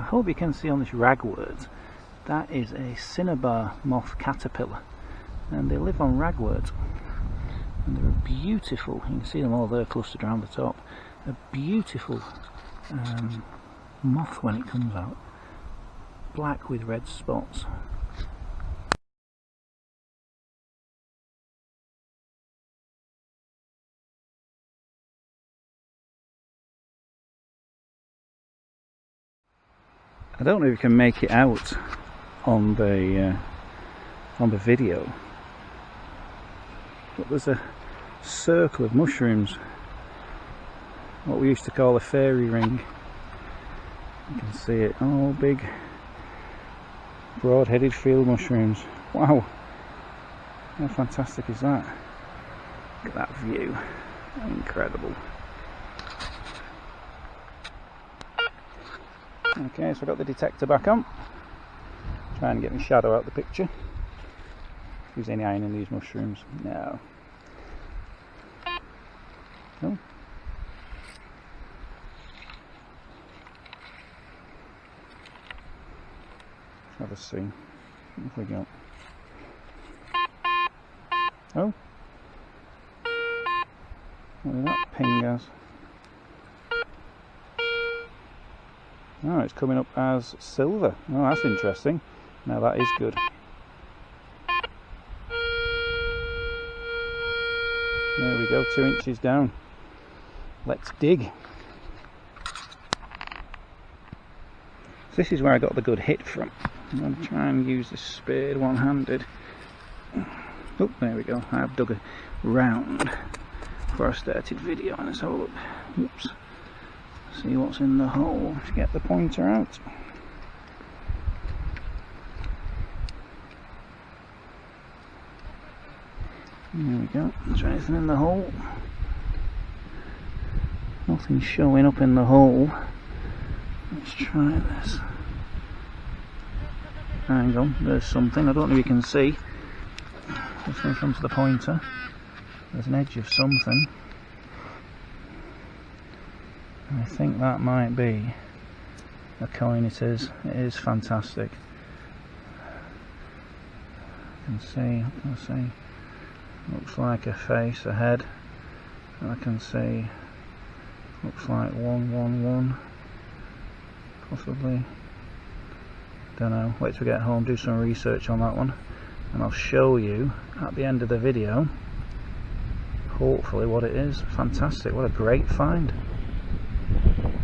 hope you can see on this ragwort, that is a cinnabar moth caterpillar, and they live on ragwort, and they're beautiful. You can see them all there clustered around the top. A beautiful moth when it comes out, black with red spots. I don't know if you can make it out on the video, but there's a circle of mushrooms, what we used to call a fairy ring. You can see it, all big broad-headed field mushrooms. Wow, how fantastic is that? Look at that view, incredible. Okay, so I've got the detector back on, trying to get my shadow out of the picture. If there's any iron in these mushrooms. No. No. Let's have a see. What have we got? Oh, what is that ping as? Oh, it's coming up as silver. Oh, that's interesting. Now that is good. There we go, 2 inches down. Let's dig. This is where I got the good hit from. I'm going to try and use this spade one-handed. Oh, there we go. I've dug a round before I started video, and let's have a look. Oops. See what's in the hole to get the pointer out. There we go. Is there anything in the hole? Nothing showing up in the hole. Let's try this. Hang on, there's something. I don't know if you can see. Just when it comes to the pointer, there's an edge of something. I think that might be a coin. It is fantastic. I can see, looks like a face, a head. I can see, looks like 111, possibly. Don't know, wait till we get home, do some research on that one, and I'll show you at the end of the video, hopefully, what it is. Fantastic, what a great find.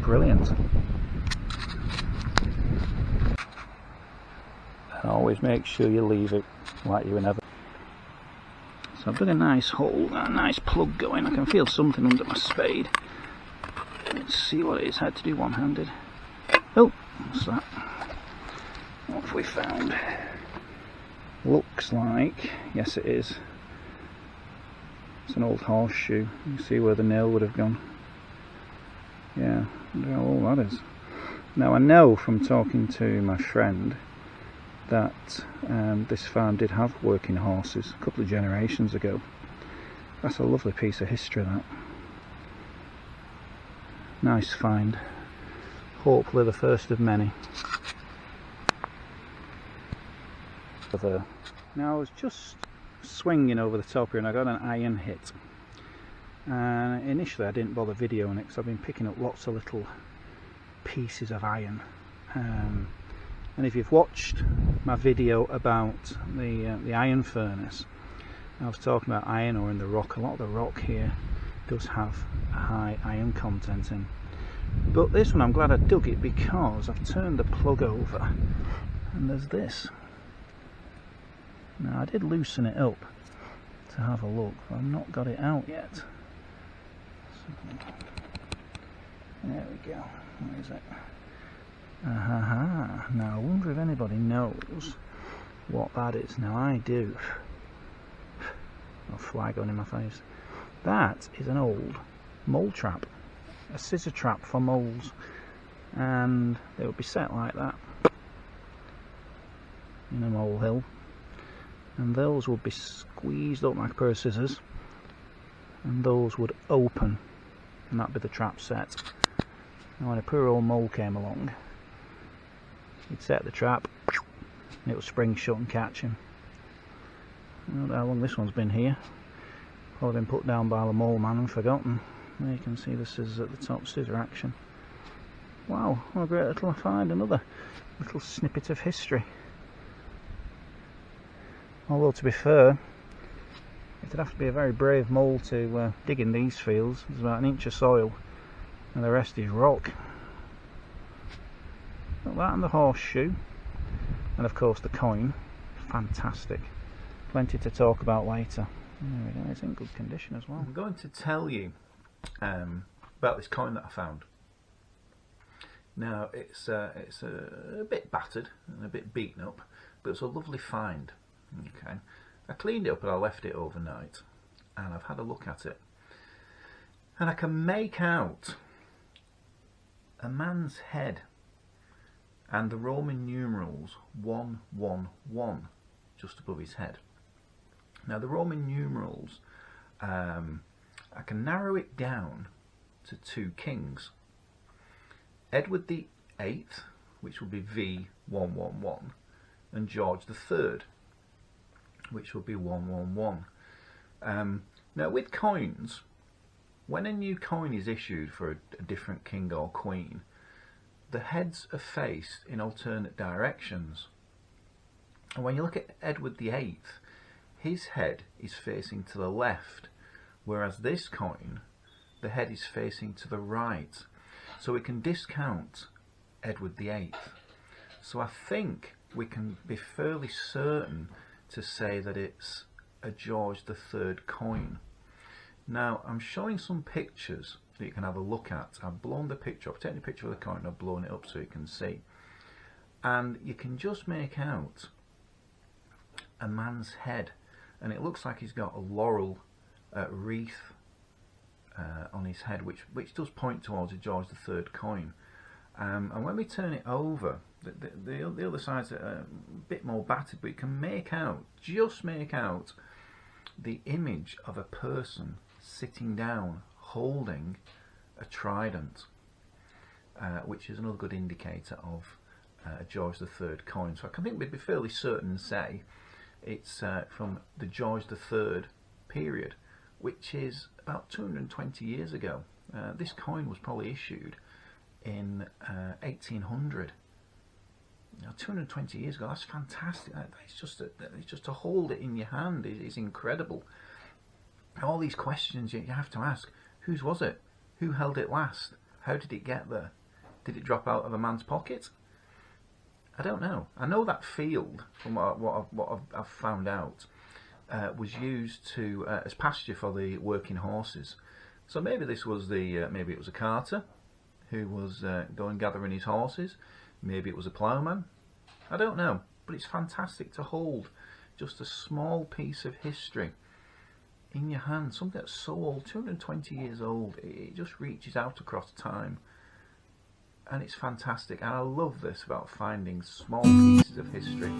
Brilliant. And always make sure you leave it like you would never. So I've done a nice hole, a nice plug going. I can feel something under my spade. Let's see what it is. I had to do one-handed. Oh, what's that? What have we found? Looks like, yes it is. It's an old horseshoe. You can see where the nail would have gone. Yeah, I don't know what that is. Now I know from talking to my friend that this farm did have working horses a couple of generations ago. That's a lovely piece of history, that. Nice find. Hopefully the first of many. Now I was just swinging over the top here and I got an iron hit. And initially I didn't bother videoing it because I've been picking up lots of little pieces of iron. And if you've watched my video about the iron furnace, I was talking about iron ore in the rock. A lot of the rock here does have a high iron content in. But this one I'm glad I dug it because I've turned the plug over and there's this. Now I did loosen it up to have a look, but I've not got it out yet. There we go. What is it? Aha. Now I wonder if anybody knows what that is. Now I do. A fly going in my face. That is an old mole trap. A scissor trap for moles. And they would be set like that in a molehill. And those would be squeezed up like a pair of scissors. And those would open. And that'd be the trap set. Now when a poor old mole came along, You'd set the trap, and it would spring shut and catch him. I don't know how long this one's been here. Probably been put down by the mole man and forgotten. There you can see the scissors at the top, scissor action. Wow, what a great little find, another little snippet of history. Although to be fair, it'd have to be a very brave mole to dig in these fields. There's about an inch of soil and the rest is rock. Got that and the horseshoe, and of course the coin. Fantastic. Plenty to talk about later. There we go, it's in good condition as well. I'm going to tell you about this coin that I found. Now it's a bit battered and a bit beaten up, but it's a lovely find. Okay, I cleaned it up and I left it overnight, and I've had a look at it, and I can make out a man's head and the Roman numerals 111 just above his head. Now the Roman numerals, I can narrow it down to two kings. Edward the 8th, which will be V111, and George the 3rd, which will be 111. Now with coins, when a new coin is issued for a different king or queen, the heads are faced in alternate directions. And when you look at Edward the 8th, his head is facing to the left, whereas this coin, the head is facing to the right. So we can discount Edward the 8th. So I think we can be fairly certain to say that it's a George the 3rd coin. Now I'm showing some pictures that you can have a look at. I've blown the picture up, taken a picture of the coin, I've blown it up so you can see. And you can just make out a man's head, and it looks like he's got a laurel wreath on his head, which does point towards a George the 3rd coin. And when we turn it over, the other side's a bit more battered, but you can make out, just make out, the image of a person sitting down holding a trident, which is another good indicator of a George the 3rd coin. So I think we'd be fairly certain and say it's from the George the 3rd period, which is about 220 years ago. This coin was probably issued in 1800. Now, 220 years ago, that's fantastic. It's just to hold it in your hand is incredible. All these questions you have to ask: whose was it? Who held it last? How did it get there? Did it drop out of a man's pocket? I don't know. I know that field, from what I've found out, was used to as pasture for the working horses. So maybe this was maybe it was a carter who was going gathering his horses. Maybe it was a ploughman. I don't know, but it's fantastic to hold just a small piece of history in your hand. Something that's so old, 220 years old. It just reaches out across time, and it's fantastic. And I love this about finding small pieces of history.